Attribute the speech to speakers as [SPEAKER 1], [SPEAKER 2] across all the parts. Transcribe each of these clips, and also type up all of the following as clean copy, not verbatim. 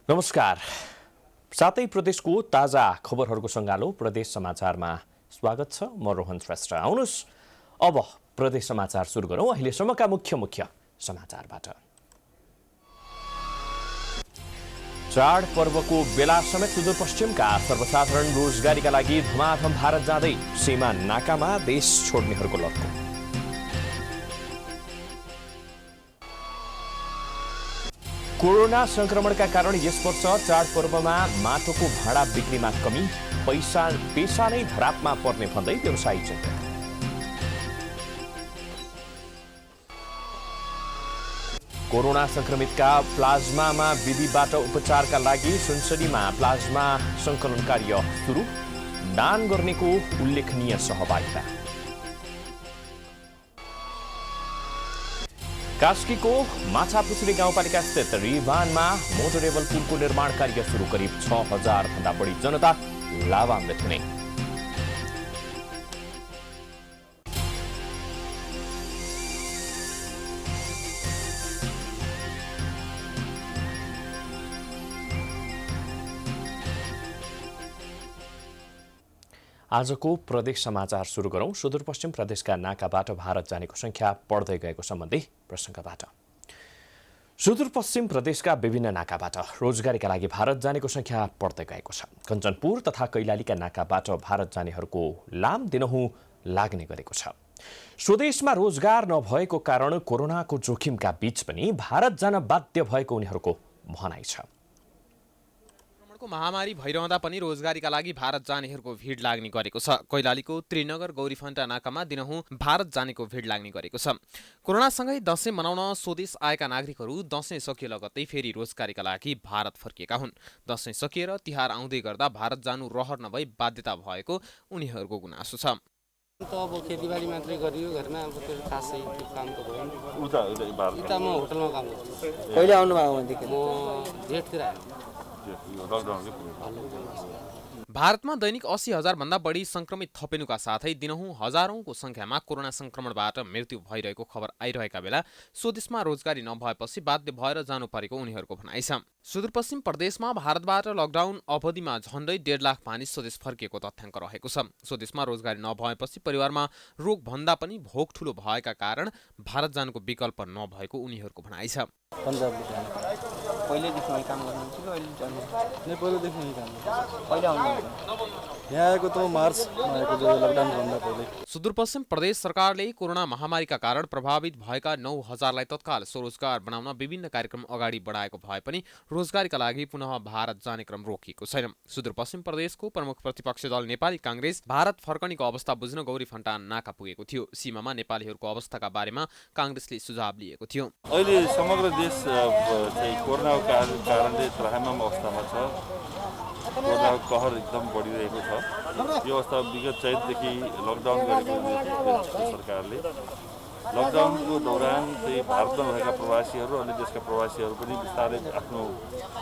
[SPEAKER 1] नमस्कार। सातै प्रदेशको ताजा खबरहरूको सङ्गालो प्रदेश समाचारमा स्वागत छ। म रोहन श्रेष्ठ। आउनुहोस् अब प्रदेश समाचार सुरु गरौँ अहिलेसम्मका मुख्य समाचारबाट। चाड पर्वको बेला समेत सुदूरपश्चिमका सर्वसाधारण रोजगारीका लागि धमाधम भारत जाँदै सीमा नाकामा देश छोड्नेहरूको लक्ष्य। कोरोना संक्रमणका कारण यस वर्ष चाडपर्वमा माटोको भाँडा बिक्रीमा कमी, पेसा नै धरापमा पर्ने भन्दै व्यवसायी चिन्तित। कोरोना संक्रमितका प्लाज्मामा विधिबाट उपचारका लागि सुनसरीमा प्लाज्मा संकलन कार्य सुरु, दान गर्नेको उल्लेखनीय सहभागिता। कास्कीको माछापुछ्री गाउँपालिका स्थित रिभानमा मोटरेबल पुलको निर्माण कार्य सुरु। करिब 6000 भन्दा बढी जनता लाभान्वित हुने। आजको प्रदेश समाचार सुरु गरौँ। सुदूरपश्चिम प्रदेशका नाकाबाट भारत जानेको संख्या बढ्दै गएको सम्बन्धी प्रसङ्गबाट। सुदूरपश्चिम प्रदेशका विभिन्न नाकाबाट रोजगारीका लागि भारत जानेको संख्या बढ्दै गएको छ। कञ्चनपुर तथा कैलालीका नाकाबाट भारत जानेहरूको लाम दिनहुँ लाग्ने गरेको छ। स्वदेशमा रोजगार नभएको कारण कोरोनाको जोखिमका बीच पनि भारत जान बाध्य भएको उनीहरूको भनाइ छ।
[SPEAKER 2] महामारी भइरहँदा पनि रोजगारीका लागि भारत जानेहरूको भिड लाग्ने गरेको छ। कैलालीको त्रिनगर गौरीफन्टा नाकामा दिनहुँ भारत जानेको भिड लाग्ने गरेको छ। कोरोनासँगै दशैं मनाउन स्वदेश आएका नागरिकहरू दशैं सकिए लगत्तै फेरि रोजगारीका लागि भारत फर्किएका हुन्। दशैं सकिएर तिहार आउँदै गर्दा भारत जानु रहर नभई बाध्यता भएको उनीहरूको गुनासो छ।
[SPEAKER 3] अब खेतीबारी मात्रै गरियो घरमा, अब त्यो खासै त्यो काम त भएन। उता म होटलमा काम गर्छु।
[SPEAKER 4] कहिले आउनु भएको भनेदेखि?
[SPEAKER 3] म जेठतिर आएँ।
[SPEAKER 2] भारतमा दैनिक 80,000 भन्दा बढी संक्रमित थपिनुका साथै दिनहुँ हजारौंको संख्यामा कोरोना संक्रमणबाट मृत्यु भइरहेको खबर आइरहेका बेला स्वदेशमा रोजगारी नभएपछि बाध्य भएर जानु परेको उनीहरूको भनाइ छ। सुदूरपश्चिम प्रदेशमा भारतबाट लकडाउन अवधिमा झण्डै 1.5 लाख मानिस स्वदेश फर्किएको तथ्याङ्क रहेको छ। स्वदेशमा रोजगारी नभएपछि परिवारमा रोग भन्दा पनि भोक ठूलो भएका कारण भारत जानुको विकल्प नभएको उनीहरूको भनाइ छ।
[SPEAKER 4] पहिलेदेखि काम गर्नुहुन्छ कि अहिले जानु?
[SPEAKER 3] पहिलेदेखि काम
[SPEAKER 4] कहिले आउनु?
[SPEAKER 3] यहाँ आएको त मार्च आएको लकडाउन भन्दा पहिले।
[SPEAKER 2] सुदूरपश्चिम प्रदेश सरकारले कोरोना महामारीका कारण प्रभावित भएका 9,000लाई तत्काल स्वरोजगार बनाउन विभिन्न कार्यक्रम अगाडि बढाएको भए पनि रोजगारीका लागि पुनः भारत जाने क्रम रोकिएको छैन। सुदूरपश्चिम प्रदेशको प्रमुख प्रतिपक्षी दल नेपाली कांग्रेस भारत फर्कनेको अवस्था बुझ्न गौरीफन्टा नाका पुगेको थियो। सीमामा नेपालीहरूको अवस्थाका बारेमा कांग्रेसले सुझाव लिएको थियो।
[SPEAKER 5] अहिले समग्र देश कोरोनाको कारणले त्राहिमाम अवस्थामा छ। कोरोनाको कहर एकदम बढिरहेको छ। यो अवस्था विगत चैतदेखि लकडाउन गरेको सरकारले। लकडाउनको दौरान चाहिँ भारतमा भएका प्रवासीहरू अन्य देशका प्रवासीहरू पनि बिस्तारै आफ्नो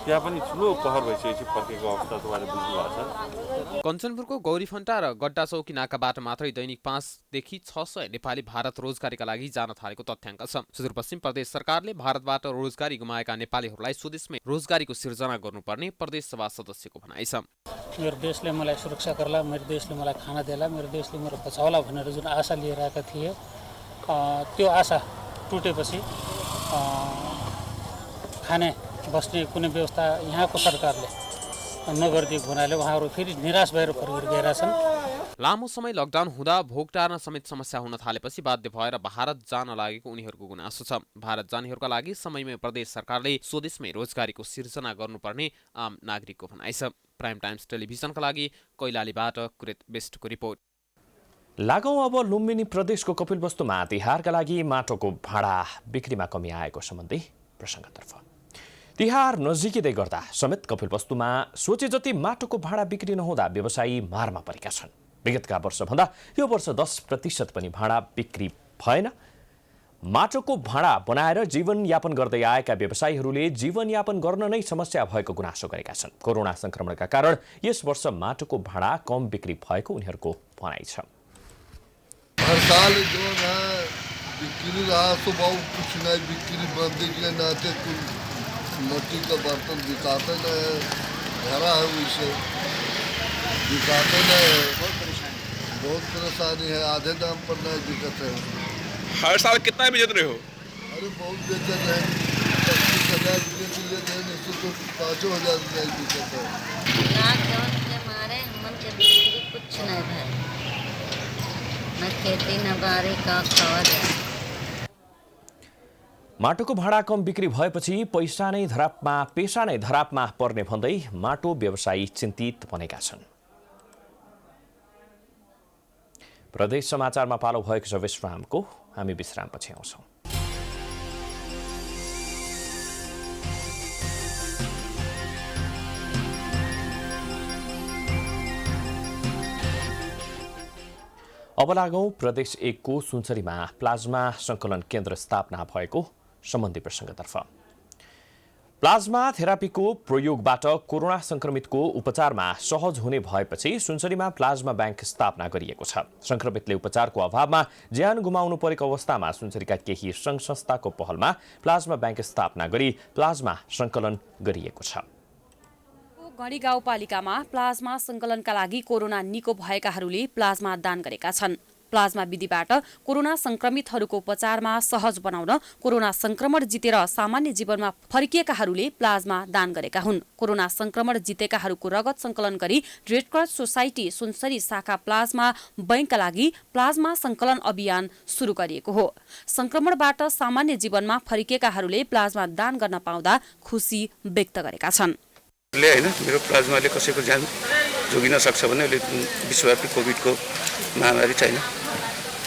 [SPEAKER 5] त्यहाँ पनि ठुलो कहर भइसकेपछि फर्केको अवस्था तपाईँले बुझ्नु भएको छ।
[SPEAKER 2] कञ्चनपुरको गौरीफन्टा र गड्डा चौकी नाकाबाट मात्रै दैनिक 500 देखि 600 नेपाली भारत रोजगारीका लागि जान थालेको तथ्याङ्क छ। सुदूरपश्चिम प्रदेश सरकारले भारतबाट रोजगारी गुमाएका नेपालीहरूलाई स्वदेशमै रोजगारीको सिर्जना गर्नुपर्ने प्रदेश सभा सदस्यको भनाइ छ।
[SPEAKER 6] मेरो देशले मलाई सुरक्षा गर्ला, मेरो देशले मलाई खाना देला, मेरो देशले मेरो बचाउला भनेर जुन आशा लिएर आएका थिए, त्यो आशा टुटेपछि खाने बस्ने कुनै व्यवस्था यहाँको सरकारले नगरिदिएको हुनाले उहाँहरू फेरि निराश भएर फर्केर गएका छन्।
[SPEAKER 2] लामो समय लकडाउन हुँदा भोक टार्न समेत समस्या हुन थालेपछि बाध्य भएर भारत जान लागेको उनीहरूको गुनासो छ। भारत जानेहरूका लागि समयमै प्रदेश सरकारले स्वदेशमै रोजगारीको सिर्जना गर्नुपर्ने आम नागरिकको भनाइ छ। प्राइम टाइम्स टेलिभिजनका लागि कैलालीबाट कुरेत बेस्टको रिपोर्ट।
[SPEAKER 1] लागौं अब लुम्बिनी प्रदेशको कपिलवस्तुमा तिहारका लागि माटोको भाँडा बिक्रीमा कमी आएको सम्बन्धी प्रसङ्गतर्फ। तिहार नजिकै गर्दा समेत कपिलवस्तुमा सोचे जति माटोको भाँडा बिक्री नहुँदा व्यवसायी मारमा परेका छन्। विगतका वर्षभन्दा यो वर्ष 10% पनि भाँडा बिक्री भएन। माटोको भाँडा बनाएर जीवनयापन गर्दै आएका व्यवसायीहरूले जीवनयापन गर्न नै समस्या भएको गुनासो गरेका छन्। कोरोना संक्रमणका कारण यस वर्ष माटोको भाँडा कम बिक्री भएको उनीहरूको भनाइ छ।
[SPEAKER 7] हर साल जो है बिक्री रहा तो बहुत कुछ नहीं बिक्री बढ़ने के नाते मिट्टी का बर्तन बिकाते नहीं, भरा है उसे बिकाते नहीं, बहुत परेशानी है। आधे दाम पर नहीं बिकते हैं।
[SPEAKER 8] हर साल कितना बेचते रहे हो?
[SPEAKER 7] अरे बहुत बेचते हैं, 25,000 रुपये के लिए नहीं तो 5,000 रुपये बिकते हैं।
[SPEAKER 9] लॉकडाउन के मारे हमन के बिक्री कुछ नहीं भइल, न खेती न बारी का खावा जाए।
[SPEAKER 1] माटोको भाडा कम बिक्री भएपछि पेसा नै धरापमा पर्ने भन्दै माटो व्यवसायी चिन्तित बनेका छन्। प्रदेश समाचारमा पालो भएको छ विश्रामको। हामी विश्रामपछि आउँछौँ। अब लागौं प्रदेश 1 को सुनसरीमा प्लाज्मा संकलन केन्द्र स्थापना भएको सम्बन्धी प्रसङ्गतर्फ। प्लाज्मा थेरापीको प्रयोगबाट कोरोना संक्रमितको उपचारमा सहज हुने भएपछि सुनसरीमा प्लाज्मा बैंक स्थापना गरिएको छ। संक्रमितले उपचारको अभावमा ज्यान गुमाउनु परेको अवस्थामा सुनसरीका केही सङ्घ संस्थाको पहलमा प्लाज्मा बैंक स्थापना गरी प्लाज्मा संकलन गरिएको छ।
[SPEAKER 10] गढी गाउँपालिकामा प्लाज्मा संकलनका लागि कोरोना निको भएकाहरूले प्लाज्मा दान गरेका छन्। प्लाज्मा विधिबाट कोरोना संक्रमितहरूको उपचारमा सहज बनाउन कोरोना संक्रमण जितेर सामान्य जीवनमा फर्किएकाहरूले प्लाज्मा दान गरेका हुन्। कोरोना संक्रमण जितेकाहरूको रगत संकलन गरी रेड क्रस सोसाइटी सुनसरी शाखा प्लाज्मा बैंकका लागि प्लाज्मा संकलन अभियान सुरु गरिएको हो। संक्रमणबाट सामान्य जीवनमा फर्किएकाहरूले प्लाज्मा दान गर्न पाउँदा खुसी व्यक्त गरेका छन्।
[SPEAKER 11] हैन मेरो प्लाज्माले कसैको ज्यान जोगिन सक्छ भने अहिले विश्वव्यापी कोभिडको महामारी छैन,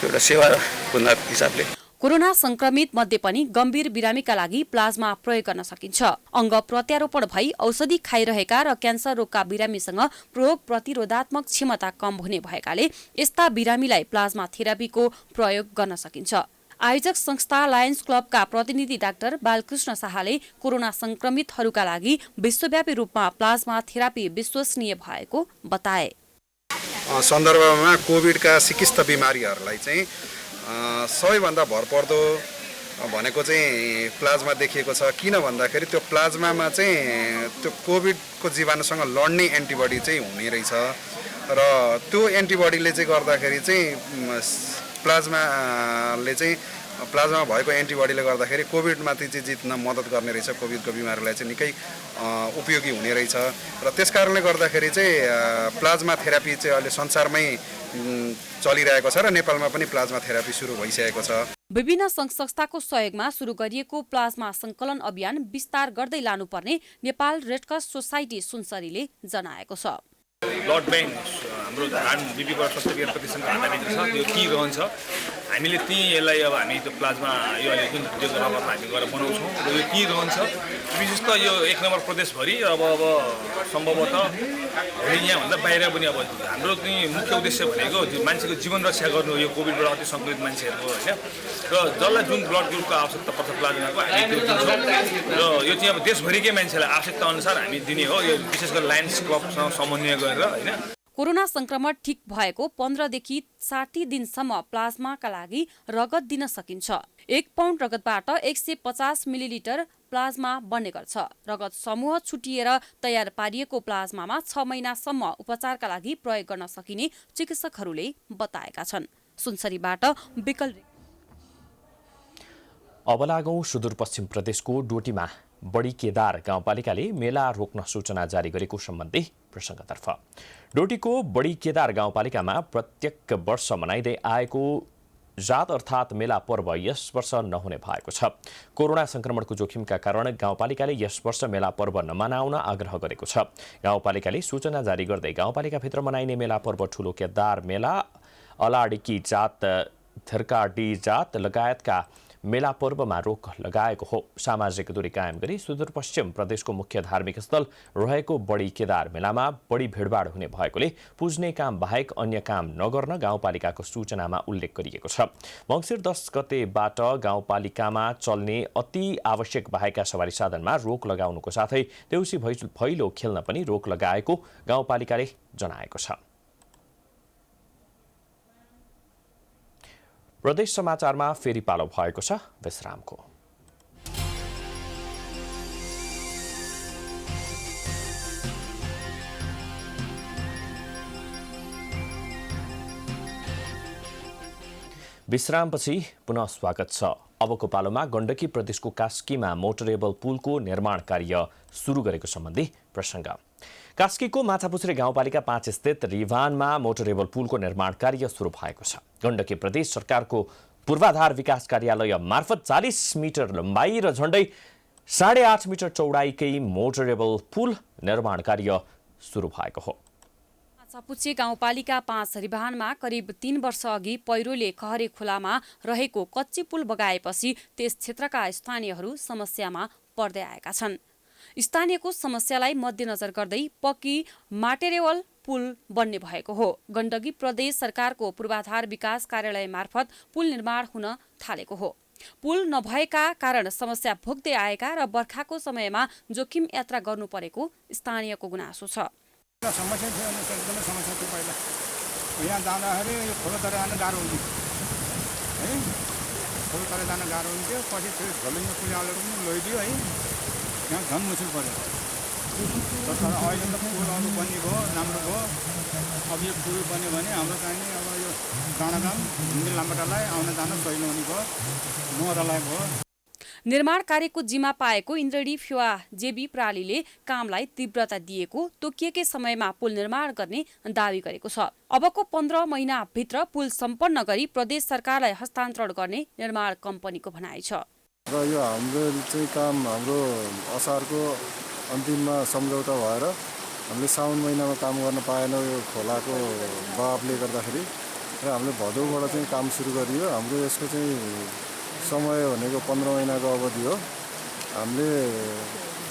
[SPEAKER 11] एउटा सेवाको हिसाबले
[SPEAKER 10] कोरोना संक्रमित मध्ये पनि गम्भीर बिरामीका लागि प्लाज्मा प्रयोग गर्न सकिन्छ। अङ्ग प्रत्यारोपण भई औषधि खाइरहेका र क्यान्सर रोगका बिरामीसँग रोग प्रतिरोधात्मक क्षमता कम हुने भएकाले यस्ता बिरामीलाई प्लाज्मा थेरापीको प्रयोग गर्न सकिन्छ। आयोजक संस्था लायन्स क्लबका प्रतिनिधि डाक्टर बालकृष्ण शाहले कोरोना संक्रमितहरूका लागि विश्वव्यापी रूपमा प्लाज्मा थेरापी विश्वसनीय भएको बताए।
[SPEAKER 12] सन्दर्भमा कोभिडका सिकिस्त बिमारीहरूलाई चाहिँ सबैभन्दा भरपर्दो भनेको चाहिँ प्लाज्मा देखिएको छ। किन भन्दाखेरि त्यो प्लाज्मामा चाहिँ त्यो कोभिडको जीवाणुसँग लड्ने एन्टिबडी चाहिँ हुने रहेछ र त्यो एन्टिबडीले चाहिँ गर्दाखेरि चाहिँ प्लाज्मा भएको एन्टिबडीले गर्दाखेरि कोभिडमाथि चाहिँ जित्न मद्दत गर्ने रहेछ। कोभिडको बिमारीलाई चाहिँ निकै उपयोगी हुने रहेछ र त्यस कारणले गर्दाखेरि चाहिँ प्लाज्मा थेरापी चाहिँ अहिले संसारमै चलिरहेको छ र नेपालमा पनि प्लाज्मा थेरापी सुरु भइसकेको छ।
[SPEAKER 10] विभिन्न सङ्घ संस्थाको सहयोगमा सुरु गरिएको प्लाज्मा संकलन अभियान विस्तार गर्दै लानुपर्ने नेपाल रेडक्रस सोसाइटी सुनसरीले जनाएको छ।
[SPEAKER 13] ब्लड ब्याङ्क हाम्रो धान बिपीबाट स्वास्थ्य विज्ञान प्रतिष्ठानको हातभित्र छ, त्यो के रहन्छ हामीले यसलाई अब हामी त्यो प्लाज्मा यो अहिले जुन भिडियोग्राफरमा हामी गएर बनाउँछौँ र यो के रहन्छ विशेष त यो 1 नम्बर प्रदेशभरि अब सम्भवतः भोलि यहाँभन्दा बाहिर पनि अब हाम्रो मुख्य उद्देश्य भनेको मान्छेको जीवन रक्षा गर्नु यो कोभिडबाट अति सङ्क्रमित मान्छेहरूको होइन र जसलाई जुन ब्लड ग्रुपको आवश्यकता पर्छ प्लाज्माको हामी त्यो दिन्छौँ र यो चाहिँ अब देशभरिकै मान्छेलाई आवश्यकता अनुसार हामी दिने हो। यो विशेष गरी लायन्स क्लबसँग समन्वय गरेर होइन।
[SPEAKER 10] कोरोना संक्रमण ठिक भएको 15 देखि 60 दिनसम्म प्लाज्माका लागि रगत दिन सकिन्छ। 1 पाउन्ड रगतबाट 150 मिलिलिटर प्लाज्मा बन्ने गर्छ। रगत समूह छुटिएर तयार पारिएको प्लाज्मामा 6 महिनासम्म उपचारका लागि प्रयोग गर्न सकिने चिकित्सकहरूले बताएका छन्। सुनसरीबाट विकल।
[SPEAKER 1] अब लागौं सुदूरपश्चिम प्रदेशको डोटीमा बडी केदार गाउँपालिकाले मेला रोक्न सूचना जारी गरेको सम्बन्धी प्रसङ्गतर्फ। डोटीको बडी केदार गाउँपालिकामा प्रत्येक वर्ष मनाइँदै आएको जात अर्थात् मेला पर्व यस वर्ष नहुने भएको छ। कोरोना संक्रमणको जोखिमका कारण गाउँपालिकाले यस वर्ष मेला पर्व नमनाउन आग्रह गरेको छ। गाउँपालिकाले सूचना जारी गर्दै गाउँपालिकाभित्र मनाइने मेला पर्व ठुलो केदार मेला, अलाडिकी जात, थर्काडी जात लगायतका मेला पर्वमा रोक लगाएको हो। सामाजिक दूरी कायम गरी सुदूरपश्चिम प्रदेशको मुख्य धार्मिक स्थल रहेको बडी केदार मेलामा बढी भिडभाड हुने भएकोले पुज्ने काम बाहेक अन्य काम नगर्न गाउँपालिकाको सूचनामा उल्लेख गरिएको छ। मङ्सिर 10 गतेबाट गाउँपालिकामा चल्ने अति आवश्यक बाहेकका सवारी साधनमा रोक लगाउनुको साथै देउसी भैलो खेल्न पनि रोक लगाएको गाउँपालिकाले जनाएको छ। प्रदेश समाचारमा फेरि पालो भएको छ विश्रामको। विश्रामपछि पुनः स्वागत छ। अबको पालोमा गण्डकी प्रदेशको कास्कीमा मोटरेबल पुलको निर्माण कार्य सुरु गरेको सम्बन्धी प्रसङ्ग। कास्कीको माछापुछ्रे गाउँपालिका 5 स्थित रिभानमा मोटरेबल पुलको निर्माण कार्य सुरु भएको छ। गण्डकी प्रदेश सरकारको पूर्वाधार विकास कार्यालय मार्फत 40 मिटर लम्बाइ र झण्डै 8.5 मिटर चौडाइकै मोटरेबल पुल निर्माण कार्य सुरु भएको हो।
[SPEAKER 10] माछापुछ्रे गाउँपालिका 5 रिभानमा करिब 3 वर्ष अघि पहिरोले खहरे खोलामा रहेको कच्ची पुल बगाएपछि त्यस क्षेत्रका स्थानीयहरू समस्यामा पर्दै आएका छन्। स्थानीयको समस्यालाई मध्यनजर गर्दै पक्की माटेरेवल पुल बन्ने भएको हो। गण्डकी प्रदेश सरकारको पूर्वाधार विकास कार्यालय मार्फत पुल निर्माण हुन थालेको हो। पुल नभएका कारण समस्या भोग्दै आएका र बर्खाको समयमा जोखिम यात्रा गर्नु परेको स्थानीयको गुनासो छ।
[SPEAKER 14] समस्या थियो अनि एकदमै समस्या थियो। पहिला यहाँ जाँदाखेरि यो खोलो तरे जान गाह्रो हुन्थ्यो है, खोलो तरे जान गाह्रो हुन्थ्यो। पछि त्यो झोलुङ्गे पुलियालेर पनि लैदियो है, यहाँ झन् मुस्किल पऱ्यो। तर अहिले त पुलहरू बन्ने भयो, राम्रो भयो। अब यो पुल बन्यो भने हाम्रो चाहिँ अब यो डाँडाकाम हिन्दी लाम्बाटालाई आउन जान सहिलो हुने भयो, मोहरालाई भयो।
[SPEAKER 10] निर्माण कार्यको जिम्मा पाएको इन्द्रणी फेवा जेबी प्रालीले कामलाई तीव्रता दिएको, तोकिएकै समयमा पुल निर्माण गर्ने दावी गरेको छ। अबको 15 महिनाभित्र पुल सम्पन्न गरी प्रदेश सरकारलाई हस्तान्तरण गर्ने निर्माण कम्पनीको भनाइ छ।
[SPEAKER 15] र यो हाम्रो चाहिँ काम हाम्रो असारको अन्तिममा सम्झौता भएर हामीले साउन महिनामा काम गर्न पाएन यो खोलाको बहावले गर्दाखेरि, र हामीले भदौबाट चाहिँ काम सुरु गरियो। हाम्रो यसको चाहिँ समय भनेको 15 महिनाको अवधि हो। हामीले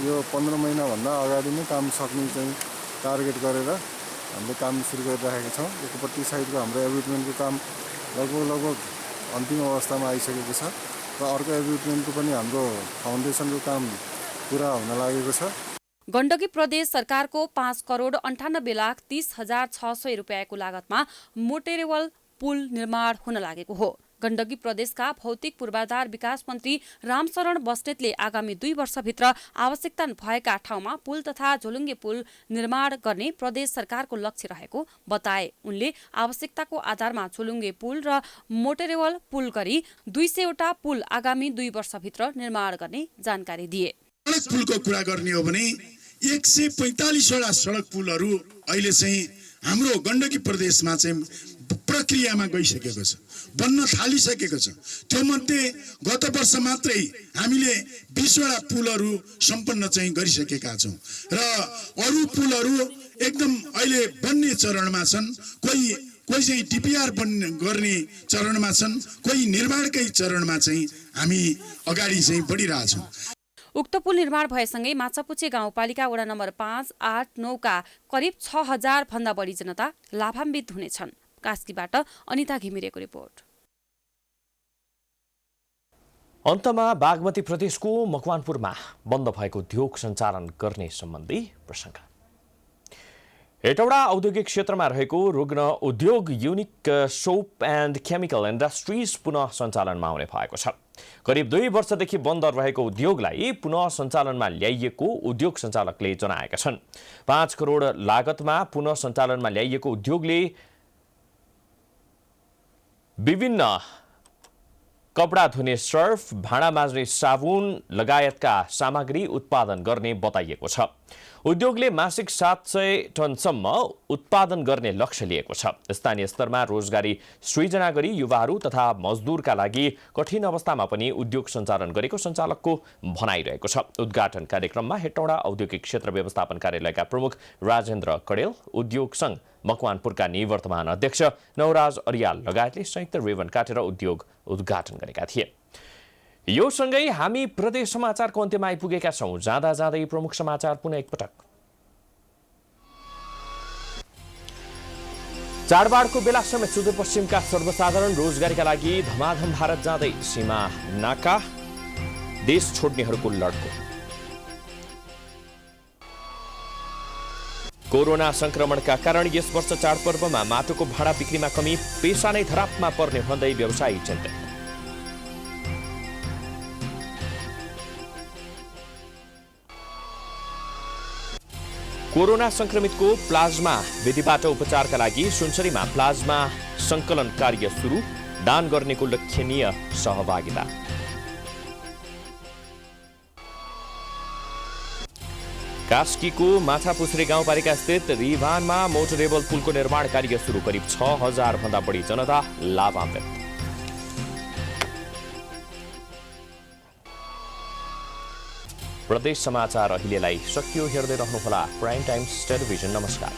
[SPEAKER 15] यो 15 महिनाभन्दा अगाडि नै काम सक्ने चाहिँ टार्गेट गरेर हामीले काम सुरु गरिराखेका छौँ। एकपट्टि साइडको हाम्रो एभिटमेन्टको काम लगभग अन्तिम अवस्थामा आइसकेको छ र अर्को एभिटमेन्टको पनि हाम्रो फाउन्डेसनको काम पुरा हुन लागेको छ।
[SPEAKER 10] गण्डकी प्रदेश सरकारको 5,98,30,600 रुपियाँको लागतमा मोटेरेबल पुल निर्माण हुन लागेको हो। गण्डकी प्रदेशका भौतिक पूर्वाधार विकास मन्त्री रामशरण बस्नेतले आगामी 2 वर्षभित्र आवश्यकता भएका ठाउँमा पुल तथा झोलुङ्गे पुल निर्माण गर्ने प्रदेश सरकारको लक्ष्य रहेको बताए। उनले आवश्यकताको आधारमा झोलुङ्गे पुल र मोटरेबल पुल गरी 200 वटा पुल आगामी 2 वर्षभित्र निर्माण गर्ने जानकारी दिए।
[SPEAKER 16] सडक पुलको कुरा गर्ने हो भने 145 वटा सडक पुलहरू अहिले चाहिँ हाम्रो गण्डकी प्रदेशमा चाहिँ प्रक्रियामा गइसकेको छ, बन्न थालिसकेको छ। त्यो मध्ये गत वर्ष मात्रै हामीले 20 वटा पुलहरू सम्पन्न चाहिँ गरिसकेका छौँ र अरू पुलहरू एकदम अहिले बन्ने चरणमा छन्। कोही चाहिँ डिपिआर गर्ने चरणमा छन्, कोही निर्माणकै चरणमा चाहिँ हामी अगाडि चाहिँ बढिरहेछौँ।
[SPEAKER 10] उक्त पुल निर्माण भएसँगै माछापुछ्रे गाउँपालिका वडा नम्बर 5, 8, 9 का करिब 6,000 भन्दा बढी जनता लाभान्वित हुनेछन्। कास्कीबाट अनिता घिमिरेको रिपोर्ट।
[SPEAKER 1] अन्तमा बागमती प्रदेशको मकवानपुरमा बन्द भएको उद्योग सञ्चालन गर्ने सम्बन्धी प्रसङ्ग। हेटौडा औद्योगिक क्षेत्रमा रहेको रुग्ण उद्योग unique soap and chemical industries पुनः सञ्चालनमा आउने भएको छ। करिब 2 वर्षदेखि बन्द रहेको उद्योगलाई पुनः सञ्चालनमा ल्याइएको उद्योग सञ्चालकले जनाएका छन्। 5 करोड लागतमा पुनः सञ्चालनमा ल्याइएको उद्योगले विभिन्न कपडा धुने सर्फ, भाँडा माझ्ने साबुन लगायतका सामग्री उत्पादन गर्ने बताइएको छ। उद्योगले मासिक 700 टनसम्म उत्पादन गर्ने लक्ष्य लिएको छ। स्थानीय स्तरमा रोजगारी सृजना गरी युवाहरू तथा मजदुरका लागि कठिन अवस्थामा पनि उद्योग सञ्चालन गरेको सञ्चालकको भनाइरहेको छ। उद्घाटन कार्यक्रममा हेटौडा औद्योगिक क्षेत्र व्यवस्थापन कार्यालयका प्रमुख राजेन्द्र कडेल, उद्योग सङ्घ मकवानपुरका निवर्तमान अध्यक्ष नवराज अरियाल लगायतले संयुक्त रिबन काटेर उद्योग उद्घाटन गरेका थिए। यो सँगै हामी प्रदेश समाचारको अन्त्यमा आइपुगेका छौँ। जाँदा जाँदै प्रमुख समाचार पुनः एकपटक। चाडबाडको बेला समेत सुदूरपश्चिमका सर्वसाधारण रोजगारीका लागि धमाधम भारत जाँदै सीमा नाका देश छोड्नेहरूको लड्को। कोरोना संक्रमणका कारण यस वर्ष चाडपर्वमा माटोको भाँडा बिक्रीमा कमी, पेसा नै धरापमा पर्ने भन्दै व्यवसायी चिन्तित। कोरोना संक्रमितको प्लाज्मा विधिबाट उपचारका लागि सुनसरीमा प्लाज्मा संकलन कार्य सुरु। दान गर्नेको उल्लेखनीय सहभागिता। कास्कीको माछापुछ्रे गाउँपालिका स्थित रिभानमा मोटरेबल पुलको निर्माण कार्य सुरु। करिब 6000 भन्दा बढी जनता लाभान्वित। प्रदेश समाचार अहिलेलाई सकियो। हेर्दै रहनुहोला प्राइम टाइम्स टेलिभिजन। नमस्कार।